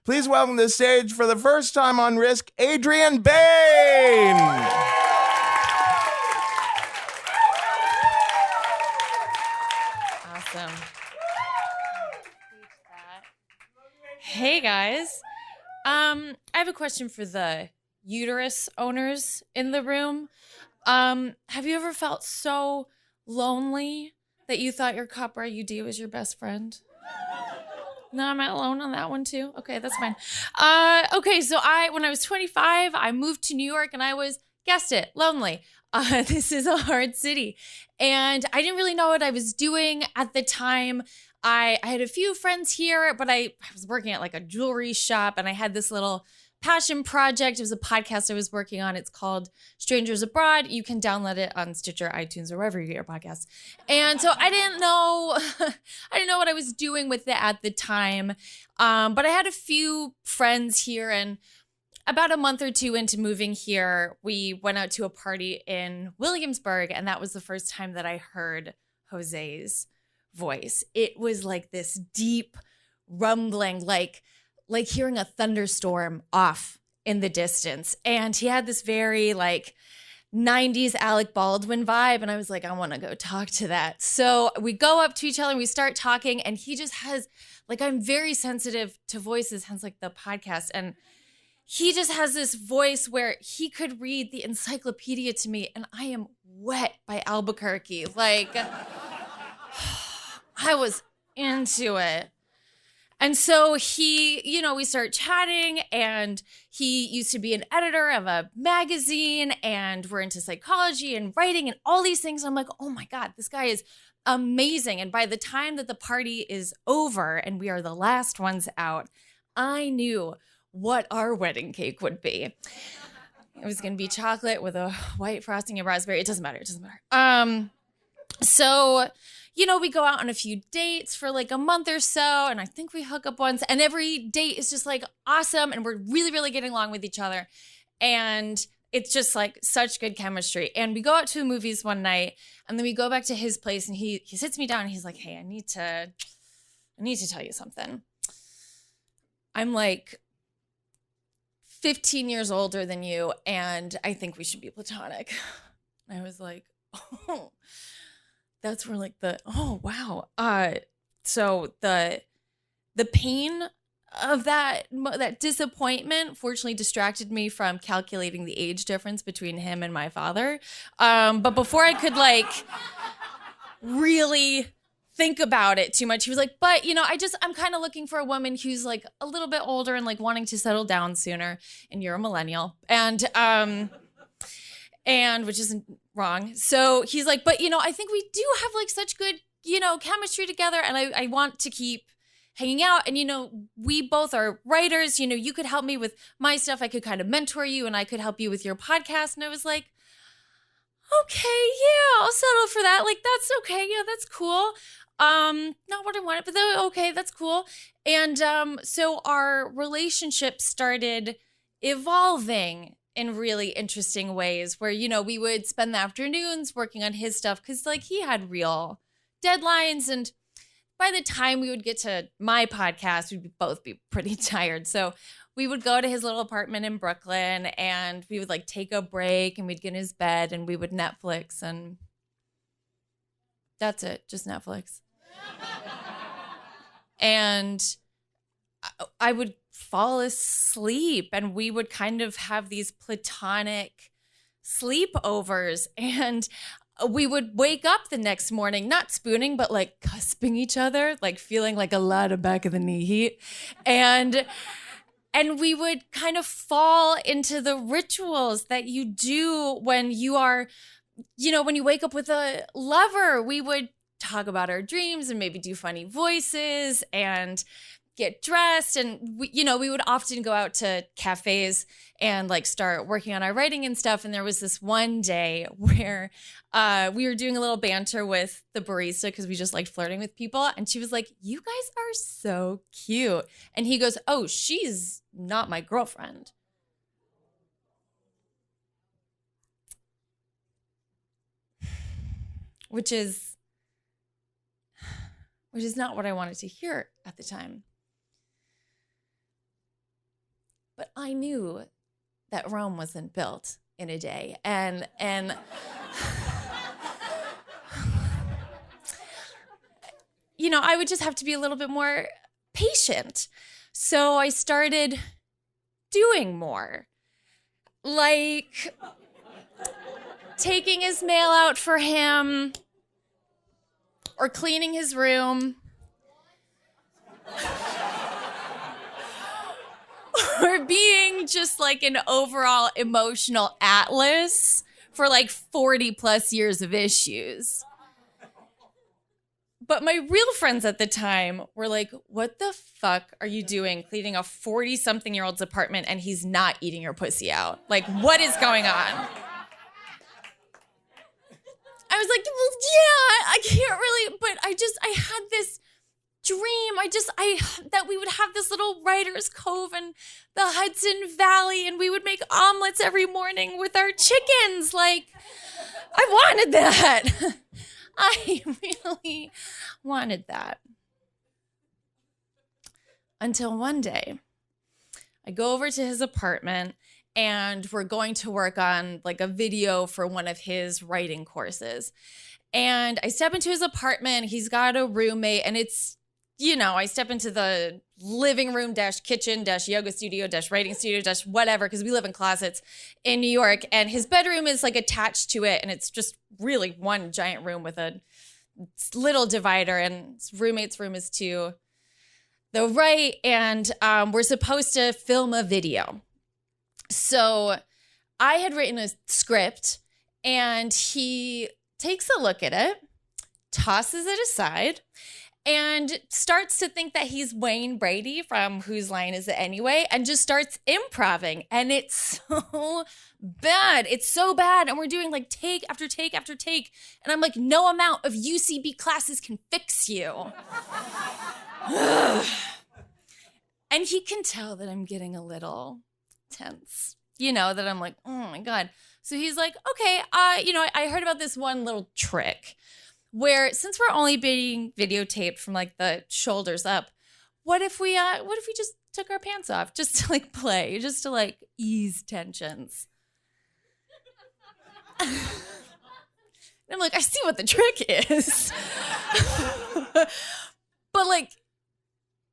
Please welcome to the stage for the first time on Risk, Adrien Behn. Awesome. Hey guys. I have a question for the uterus owners in the room. Have you ever felt so lonely that you thought your copper IUD was your best friend? No, I'm not alone on that one too. Okay, that's fine. Okay, so when I was 25, I moved to New York and I was, guessed it, lonely. This is a hard city. And I didn't really know what I was doing at the time. I had a few friends here, but I was working at like a jewelry shop and I had this little passion project. It was a podcast I was working on. It's called Strangers Abroad. You can download it on Stitcher, iTunes, or wherever you get your podcasts. And so I didn't know what I was doing with it at the time. But I had a few friends here, and about a month or two into moving here, we went out to a party in Williamsburg, and that was the first time that I heard Jose's voice. It was like this deep rumbling, like hearing a thunderstorm off in the distance. And he had this very like 90s Alec Baldwin vibe. And I was like, I want to go talk to that. So we go up to each other and we start talking. And he just has, like, I'm very sensitive to voices, hence like the podcast. And he just has this voice where he could read the encyclopedia to me. And I am wet by Albuquerque. Like, I was into it. And so we start chatting, and he used to be an editor of a magazine, and we're into psychology and writing and all these things. I'm like, oh my God, this guy is amazing. And by the time that the party is over and we are the last ones out, I knew what our wedding cake would be. It was going to be chocolate with a white frosting and raspberry. It doesn't matter. So we go out on a few dates for like a month or so, and I think we hook up once, and every date is just like awesome, and we're really, really getting along with each other. And it's just like such good chemistry. And we go out to the movies one night, and then we go back to his place, and he sits me down and he's like, hey, I need to tell you something. I'm like 15 years older than you, and I think we should be platonic. I was like, oh. That's where like oh wow. So the pain of that disappointment fortunately distracted me from calculating the age difference between him and my father. But before I could like really think about it too much, he was like, but I'm kind of looking for a woman who's like a little bit older and like wanting to settle down sooner, and you're a millennial. And which isn't wrong. So he's like, but I think we do have like such good, chemistry together, and I want to keep hanging out. And we both are writers. You could help me with my stuff. I could kind of mentor you, and I could help you with your podcast. And I was like, okay, yeah, I'll settle for that. Like, that's okay. Yeah, that's cool. Not what I wanted, but okay, that's cool. And so our relationship started evolving in really interesting ways where, we would spend the afternoons working on his stuff because like he had real deadlines. And by the time we would get to my podcast, we'd both be pretty tired. So we would go to his little apartment in Brooklyn, and we would like take a break, and we'd get in his bed and we would Netflix, and that's it, just Netflix. And I would fall asleep, and we would kind of have these platonic sleepovers, and we would wake up the next morning, not spooning, but like cusping each other, like feeling like a lot of back of the knee heat. And we would kind of fall into the rituals that you do when you are, when you wake up with a lover. We would talk about our dreams and maybe do funny voices and get dressed, and we would often go out to cafes and like start working on our writing and stuff. And there was this one day where we were doing a little banter with the barista because we just liked flirting with people, and she was like, you guys are so cute. And he goes, oh, she's not my girlfriend. Which is not what I wanted to hear at the time. I knew that Rome wasn't built in a day. And I would just have to be a little bit more patient. So I started doing more. Like taking his mail out for him or cleaning his room. Or being just like an overall emotional atlas for like 40 plus years of issues. But my real friends at the time were like, what the fuck are you doing cleaning a 40-something-year-old's apartment and he's not eating your pussy out? Like, what is going on? I was like, well, yeah, I can't really, but I had this dream. That we would have this little writer's cove in the Hudson Valley and we would make omelets every morning with our chickens. Like, I wanted that. I really wanted that. Until one day, I go over to his apartment and we're going to work on like a video for one of his writing courses. And I step into his apartment. He's got a roommate and it's, I step into the living room - kitchen - yoga studio - writing studio - whatever, because we live in closets in New York. And his bedroom is like attached to it. And it's just really one giant room with a little divider. And his roommate's room is to the right. And we're supposed to film a video. So I had written a script and he takes a look at it, tosses it aside, and starts to think that he's Wayne Brady from Whose Line Is It Anyway? And just starts improvising. And it's so bad. It's so bad. And we're doing like take after take after take. And I'm like, no amount of UCB classes can fix you. And he can tell that I'm getting a little tense. That I'm like, oh my God. So he's like, okay, I heard about this one little trick where since we're only being videotaped from like the shoulders up, what if we just took our pants off just to like play, just to like ease tensions? And I'm like, I see what the trick is. But like,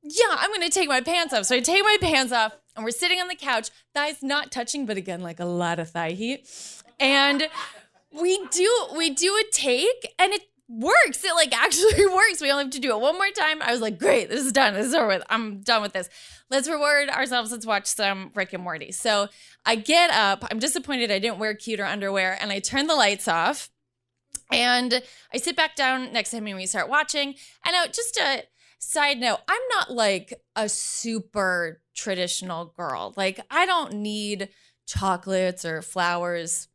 yeah, I'm going to take my pants off. So I take my pants off and we're sitting on the couch, thighs not touching, but again, like a lot of thigh heat. And we do a take and it works. It like actually works. We only have to do it one more time. I was like, great, this is done. This is over with. I'm done with this. Let's reward ourselves. Let's watch some Rick and Morty. So I get up. I'm disappointed I didn't wear cuter underwear and I turn the lights off and I sit back down next to him and we start watching. And just a side note, I'm not like a super traditional girl. Like I don't need chocolates or flowers.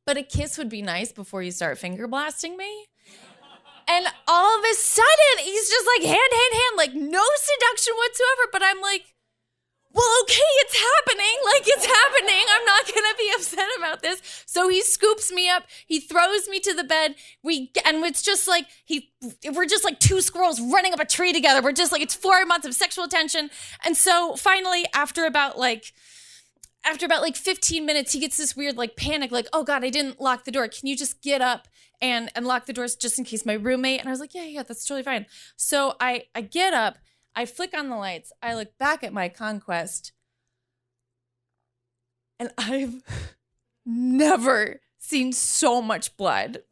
But a kiss would be nice before you start finger blasting me. And all of a sudden, he's just like hand, like no seduction whatsoever. But I'm like, well, okay, it's happening. Like it's happening. I'm not going to be upset about this. So he scoops me up. He throws me to the bed. And it's just like, we're just like two squirrels running up a tree together. We're just like, it's 4 months of sexual tension. And so finally, after about 15 minutes, he gets this weird like panic, like, oh God, I didn't lock the door. Can you just get up and lock the doors just in case my roommate? And I was like, yeah, that's totally fine. So I get up, I flick on the lights, I look back at my conquest, and I've never seen so much blood.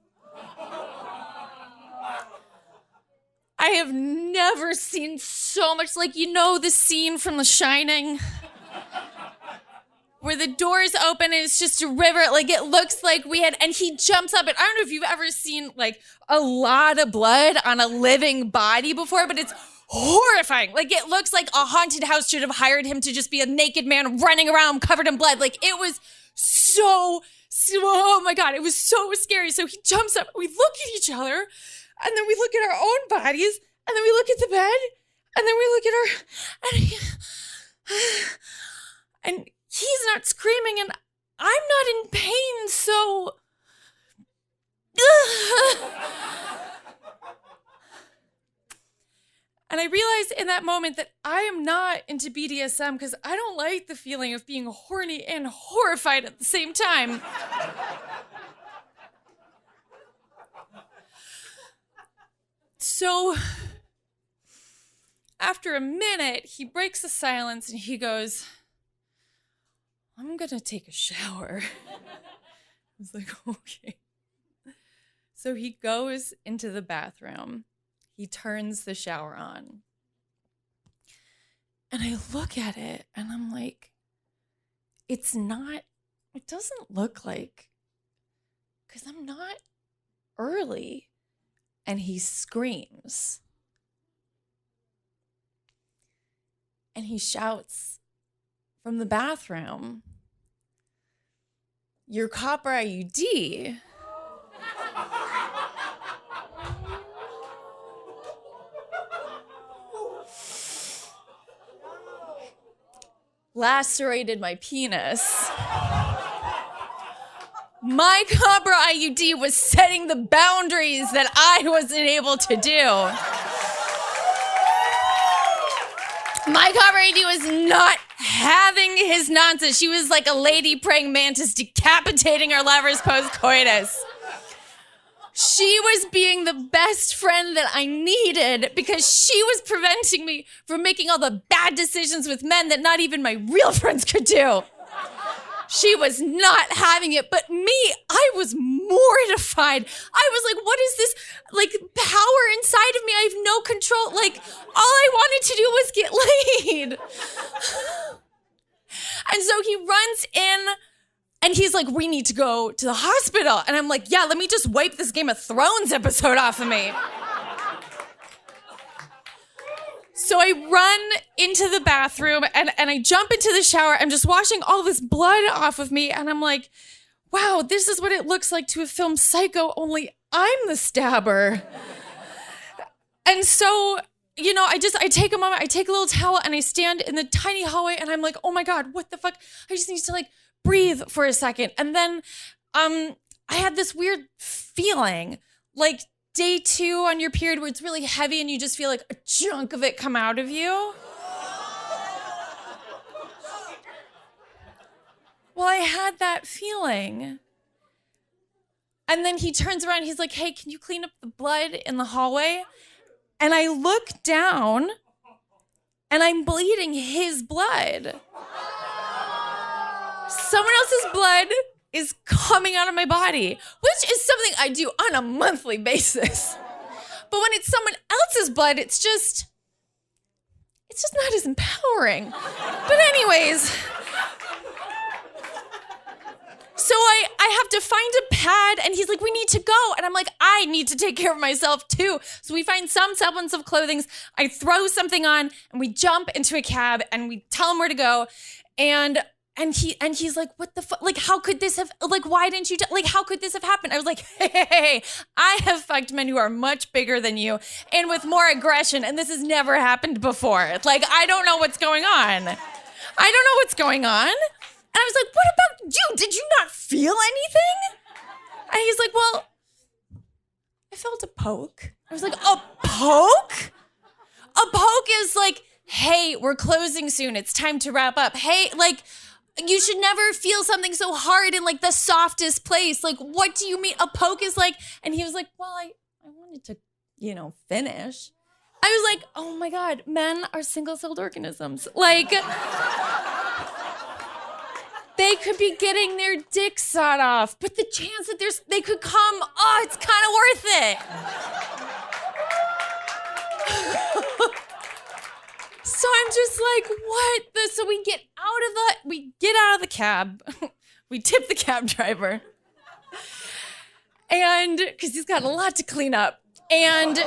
I have never seen so much, like, the scene from The Shining? Where the doors open and it's just a river. Like it looks like and he jumps up. And I don't know if you've ever seen like a lot of blood on a living body before, but it's horrifying. Like it looks like a haunted house should have hired him to just be a naked man running around covered in blood. Like it was so, oh my God, it was so scary. So he jumps up, we look at each other, and then we look at our own bodies, and then we look at the bed, and then we look at and he's not screaming and I'm not in pain, so And I realized in that moment that I am not into BDSM because I don't like the feeling of being horny and horrified at the same time. So after a minute, he breaks the silence and he goes, I'm gonna take a shower. I was like, okay. So he goes into the bathroom. He turns the shower on. And I look at it and I'm like, it doesn't look like, because I'm not early. And he screams. And he shouts from the bathroom, your copper IUD lacerated my penis. My copper IUD was setting the boundaries that I wasn't able to do. My copper IUD was not having his nonsense. She was like a lady praying mantis decapitating her lovers post-coitus. She was being the best friend that I needed because she was preventing me from making all the bad decisions with men that not even my real friends could do. She was not having it, but me, I was mortified. I was like, what is this, like, power inside of me? I have no control. Like, all I wanted to do was get laid. And so he runs in, and he's like, we need to go to the hospital. And I'm like, yeah, let me just wipe this Game of Thrones episode off of me. So I run into the bathroom and I jump into the shower. I'm just washing all this blood off of me. And I'm like, wow, this is what it looks like to have filmed Psycho, only I'm the stabber. And so, you know, I take a moment, I take a little towel and I stand in the tiny hallway and I'm like, oh my God, what the fuck? I just need to like breathe for a second. And then I had this weird feeling like day 2 on your period where it's really heavy and you just feel like a chunk of it come out of you. Well, I had that feeling. And then he turns around, he's like, hey, can you clean up the blood in the hallway? And I look down and I'm bleeding his blood. Someone else's blood is coming out of my body, which is something I do on a monthly basis. But when it's someone else's blood, it's just not as empowering. But anyways, so I have to find a pad and he's like, we need to go. And I'm like, I need to take care of myself too. So we find some semblance of clothing. I throw something on and we jump into a cab and we tell him where to go. And he's like, what the fuck? Like, how could this have, like, why didn't you, like, how could this have happened? I was like, hey, I have fucked men who are much bigger than you and with more aggression, and this has never happened before. Like, I don't know what's going on. And I was like, what about you? Did you not feel anything? And he's like, well, I felt a poke. I was like, a poke? A poke is like, hey, we're closing soon. It's time to wrap up. Hey, like, you should never feel something so hard in like the softest place. Like, what do you mean? A poke is like, and he was like, well, I wanted to, finish. I was like, oh my God, men are single-celled organisms. Like, they could be getting their dick sawed off, but the chance that they could come, it's kind of worth it. So I'm just like, what? So we get out of the cab. We tip the cab driver. And, because he's got a lot to clean up. And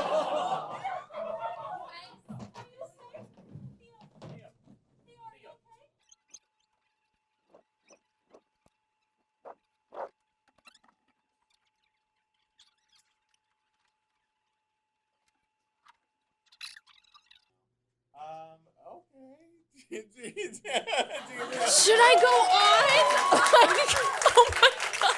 should I go on? Like, oh my God.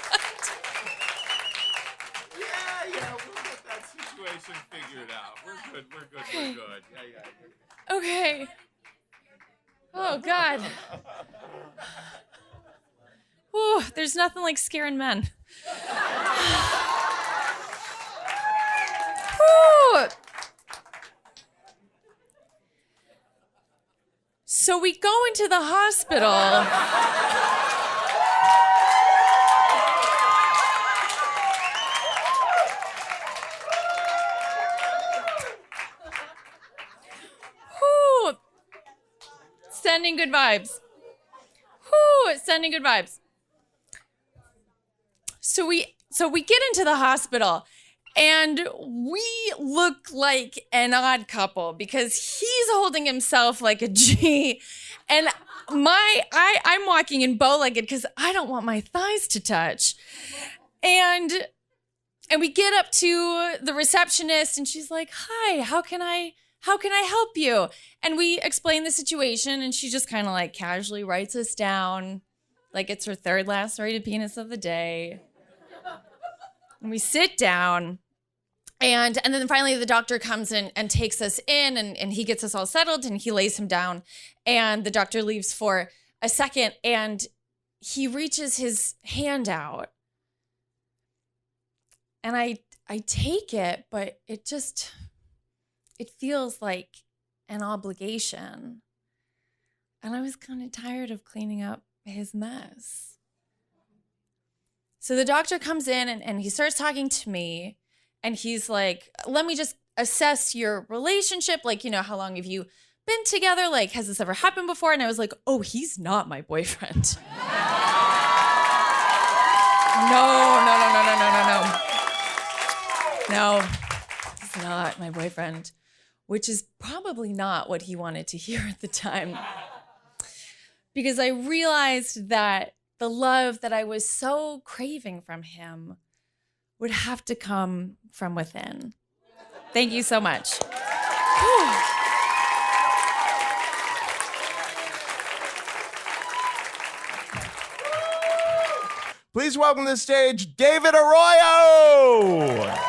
Yeah, we'll get that situation figured through now. We're good. We're good. Yeah. Okay. Oh, God. Whew, there's nothing like scaring men. Whew. So we go into the hospital. Whew. Sending good vibes. Whew, sending good vibes. So we get into the hospital and we look like an odd couple because he's holding himself like a G and I'm walking in bow-legged because I don't want my thighs to touch. And we get up to the receptionist and she's like, "Hi, how can I help you?" And we explain the situation and she just kind of like casually writes us down like it's her third lacerated penis of the day. And we sit down and then finally the doctor comes in and takes us in and he gets us all settled and he lays him down and the doctor leaves for a second and he reaches his hand out. And I take it, but it feels like an obligation. And I was kind of tired of cleaning up his mess. So the doctor comes in and he starts talking to me and he's like, "Let me just assess your relationship. Like, how long have you been together? Like, has this ever happened before?" And I was like, "Oh, he's not my boyfriend." No, he's not my boyfriend, which is probably not what he wanted to hear at the time. Because I realized that the love that I was so craving from him would have to come from within. Thank you so much. Whew. Please welcome to the stage, David Arroyo.